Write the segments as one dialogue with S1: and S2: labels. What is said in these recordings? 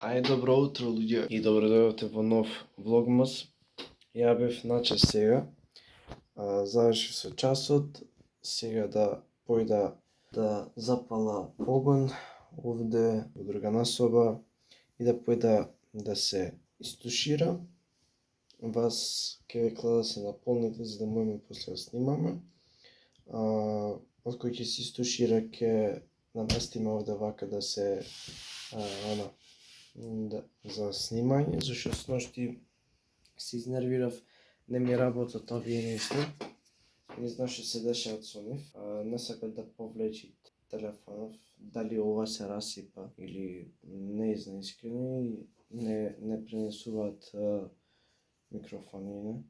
S1: Ај, добро утро, луѓе, и добро дојдовте во нов влогмас. Ја бев начас сега, заврши се часот, сега да појда да запала огон овде во другана соба и да појда да се истуширам. Вас ќе векла да се наполните за да можеме после да снимаме. Откој ќе се истушира ќе наместиме овде вака да се за снимање, зашто сношти се изнервирав, не ми работат овие нешта. Не знам што се дешава со нив. Не сакат да повлечи телефонов, дали ова се расипа или не знам искрено и не пренесуваат микрофони,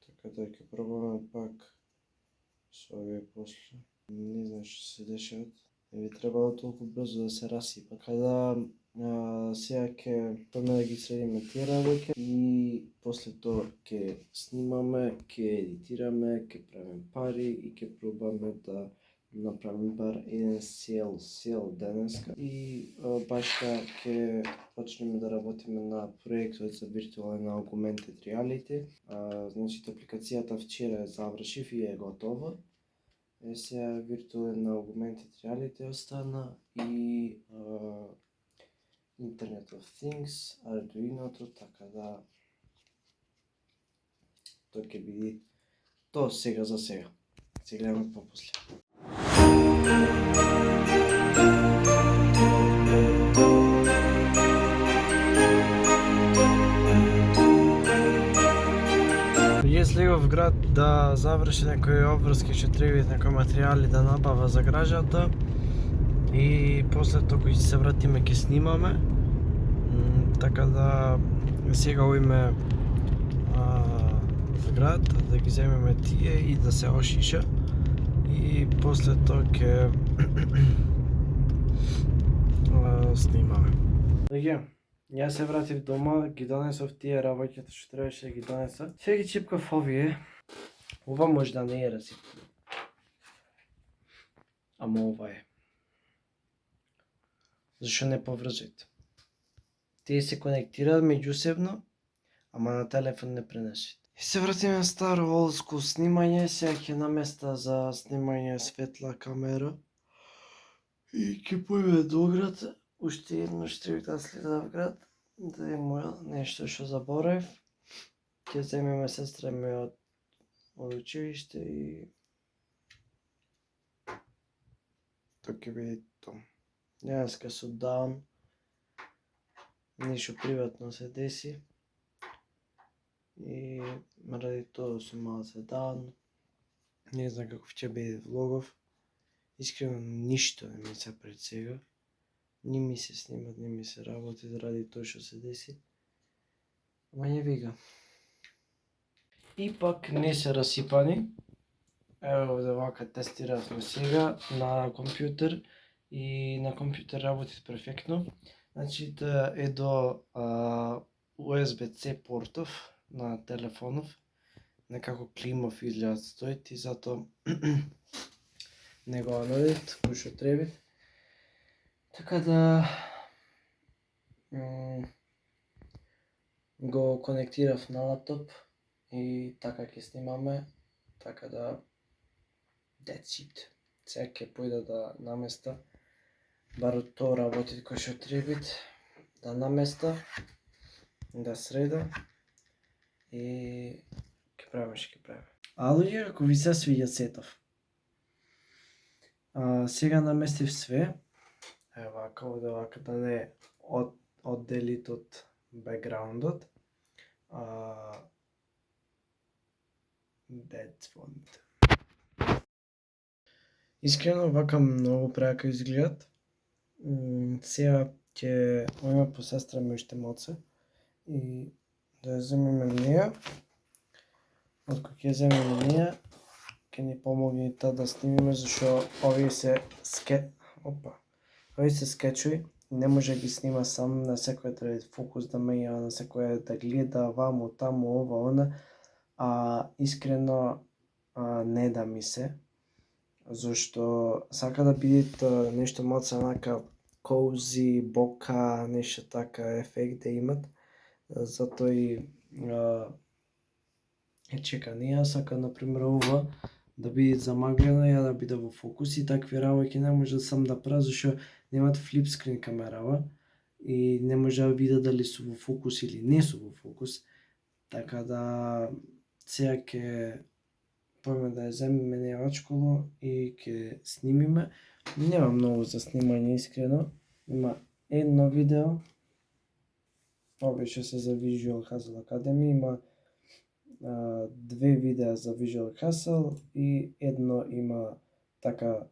S1: така да ќе пробаме пак со овие после. Не знам што се дешават. Не би требало толку брзо да се расипа. Када сега ќе пробаме да ги средиме тие работи и после тоа ќе снимаме, ќе едитираме, ќе правиме пари и ќе пробаме да направиме бар еден сел денеска и башка ќе почнеме да работиме на проектот за виртуелен augmented reality. Значи апликацијата вчера завршив и е готова. Сега виртуелен augmented reality остана и Internet of Things, Arduino-то, така да тоа ќе биде тоа сега за сега. Се гледаме попосле. Слегов в град да заврши некои обврски што треба, некои материјали да набава за граѓата и после тоа кога ќе се вратиме ќе снимаме. Така да сега оиме в град да ги земеме тие и да се ошиша и после тоа ќе снимаме. Луѓе, јас се вратив дома, ги донесов тие работите што требаше да ги донеса. Сега ги чипкав овие. Ова може да не е расипано. Ама ова е. Зашо не поврзујте? Тие се конектираат меѓусебно, ама на телефон не пренесете. И се вратиме на старо old school снимање, сега ќе наместа за снимање светла камера и ќе појме до град, уште едно што треба да следа в град, да има нешто што заборев. Ќе земеме сестра ми од училиште и тоа ќе биде тоа. Денеска со дан, нешто приватно се деси и ради тоа сум мал за дан. Не знам каков ќе биде влогов. Искрено ништо не ми се пред сега. Ни ми се снимат, ни ми се работи заради тоа што се деси. Ама не вига. Ипак не се расипани. Ево овде вака тестиравме сега на компјутер и на компјутер работи перфектно. Значи тоа е до USB-C портов на телефонов. Некако климов изгледат стоит и затоа не го анодит, кој што треба. Така да го конектирав на лаптоп и така ќе снимаме, така да that's it. Сега ќе појда да наместа, бар тоа работи кој што треба, да наместа, да среда и ќе правиме што ќе правиме. А луѓе, како ви се свиѓа сетов? Сега наместив све. Ево вака, овде вака да не одделит од бекграундот. That's font. Искрено вака многу преака изгледат. Сега ќе одиме по сестра ми уште моце и да ја земеме неа. Откој ќе земеме неа, ќе ни помогне таа да снимиме, зашто овие се скечови, не може да ги снима сам, на секој треба фокус да мења, на секој да гледа ваму, таму, ова, она, искрено не да ми се, зашто сака да биде нешто малце онака коузи, бока, нешто така ефект да имат. Затоа и чека, не ја сака например ова да биде замаглено, ја да биде во фокус и такви работи не може сам да правам зашто немат флип скрин камерава и не може да види дали су во фокус или не су во фокус. Така да сега ќе појме да ја земеме нејачколо и ќе снимиме. Нема многу за снимање искрено. Има едно видео, обично се за Visual Hustle Academy, има 2 видеа за Visual Hustle и едно има така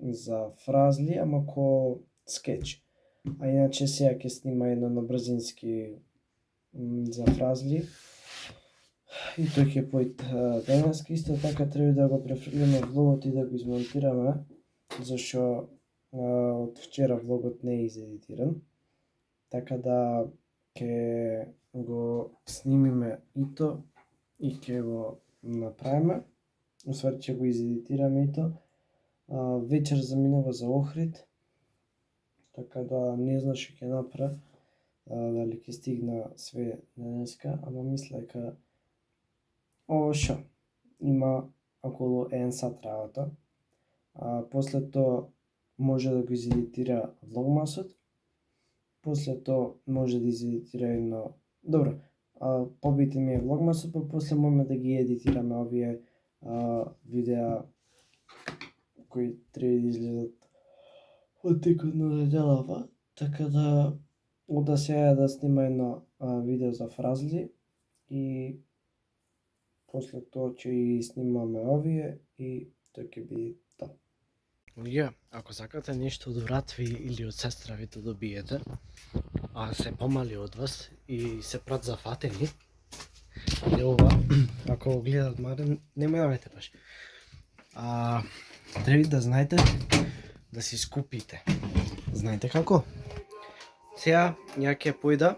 S1: за фразли, ама ко скеч. А иначе сега ќе снима едно на брзински за фразли. И тој ќе појде денеска, исто така треба да го префрлиме влогот и да го измонтираме, зашто од вчера влогот не е изедитиран. Така да ќе го снимиме ито и ќе го направиме, усвари ќе го изедитираме ито. Вечер заминува за Охрид, така да не знам што ќе направам, дали ќе стигна све денеска, ама мисля дека шо, има околу 1 сат работа. После тоа може да го изедитира влогмасот, после тоа може да изедитира едно... Добро, побитен ми е влогмасот, па после можеме да ги едитираме овие видеа кои треба да излезат од текот на неделава, така да ода сега да снима едно видео за фразли и после тоа ќе и снимаме овие и тоа ќе биде тоа. Луѓе, ако сакате нешто од брат ви или од сестра ви да добиете, а се помали од вас и се прат зафатени, или ова, ако го гледат Марен, не ме јавете баш. Треба да знаете да си скупите. Знаете како? Сега ја ќе појда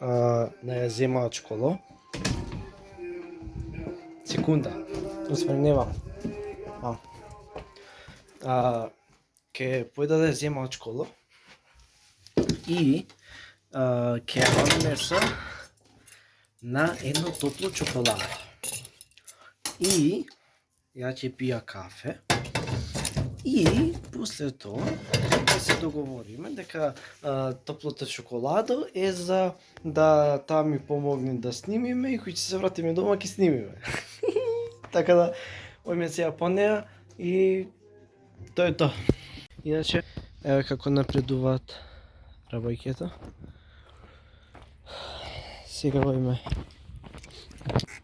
S1: да ја земаат школо. Секунда, усврневам. Ќе појда да ја земаат школо и ќе ја однеса на едно топло чоколадо. И ја ќе пија кафе. И после тоа ќе се договориме дека топлото чоколадо е за да таа ми помогне да снимиме и кој ќе се вратиме дома ќе снимиме. Така да ојме сега по неа и тоа е тоа. Иначе еве како напредуваат работите. Сега ојме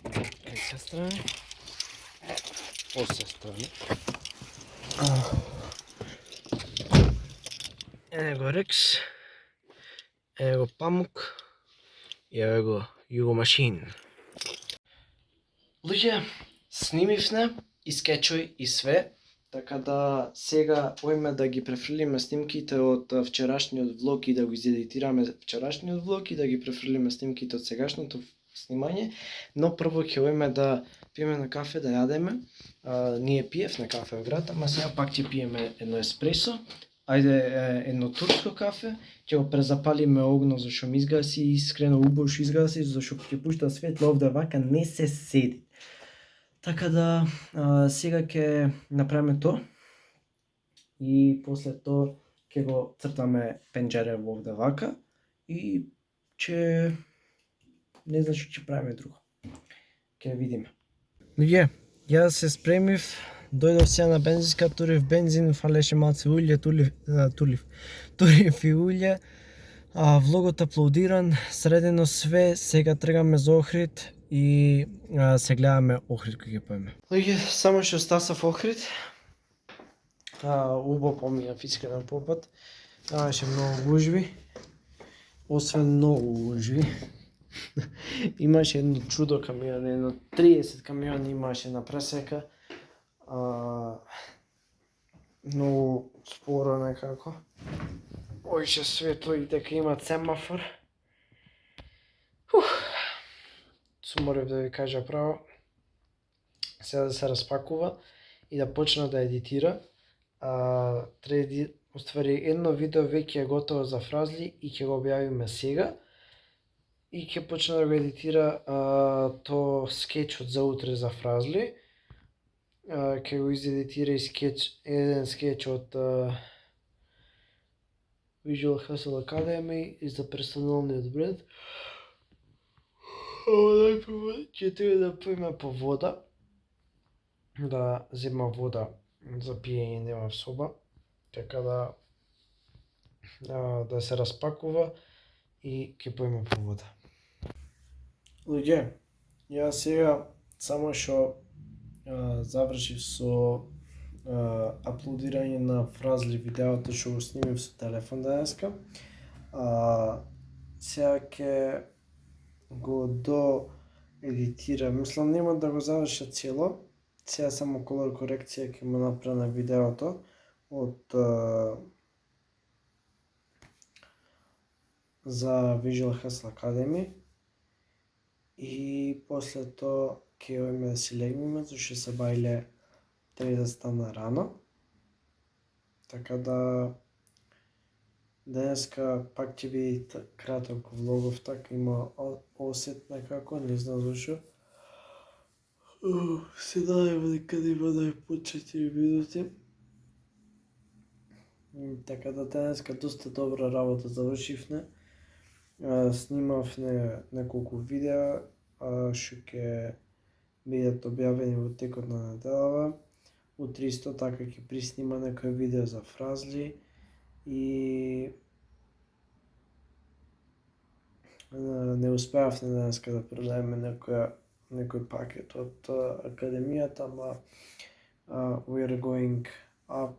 S1: кај сестра ми. О сестра ми. Еве го Рекс, еве го Памук и еве го Југомашин. Луѓе, снимивме и скечој и све, така да сега ојме да ги префрлиме снимките од вчерашниот влог и да го изедитираме вчерашниот влог и да ги префрлиме снимките од сегашното снимање, но прво ќе ојме да пиеме на кафе, да јадеме. Ние пиевме кафе во град, ама сега пак ќе пиеме едно еспресо, едно турско кафе, ќе го презапалиме огно зашто ми изгаси, искрено убаво што изгаси, зашто ќе пушта светло овде вака не се седи. Така да сега ќе направиме тоа и после тоа ќе го цртаме пенџерево овде вака и ќе не знам што ќе правиме друго. Ќе видиме. Луѓе, јас се спремив, дојдов сега на бензинска, турив бензин, фалеше малце улје, турив и улје. Влогот аплодиран, средено све, сега тргаме за Охрид и се гледаме Охрид кој ќе поеме. Луѓе, само што стасав Охрид, убаво поминав искрено попат, имаше многу гужви, освен многу гужви. Имаше едно чудо камион, едно 30 камиони имаше на пресека. Многу споро некако. Оише светло и дека има семафор. Суморив да ви кажа право. Сега да се распакува и да почна да едитира. Уствари, едно видео веќе е готово за Фразли и ќе го објавиме сега. И ќе почне да го едитира то скетчот за утре за Фразли. Ќе го изедитира и еден скетч од Visual Hustle Academy и за персоналниот бренд. Ќе треба да поиме по вода, да зема вода за пиење, нема в соба, така да се распакува и ќе поиме по вода. Луѓе, ја сега само што завршив со аплодирање на Фразли видеото што го снимив со телефон денеска. Сега ќе го доедитирам, мислам нема да го завршам цело, сега само колор корекција ќе му направам на видеото од за Visual Hustle Academy и после тоа ќе одиме да си легнеме, зашто се бајле треба да стана рано. Така да денеска пак ќе видите краток влогов, така има осет некако, не знам зашо. Се надевам дека нема да ја почне 4 минути. Така да денеска доста добра работа завршивме. Снимавме неколку видеа што ќе бидат објавени во текот на неделава. Утре исто така ќе приснима некој видео за Фразли и не успеавме денеска да продадеме некој пакет од академијата, ама we are going up,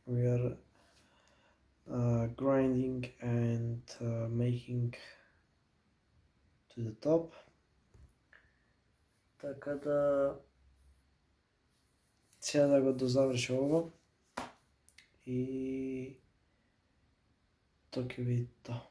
S1: we are grinding and making to the top. Така да сега да го дозаврши ово и тоа ќе видите тоа.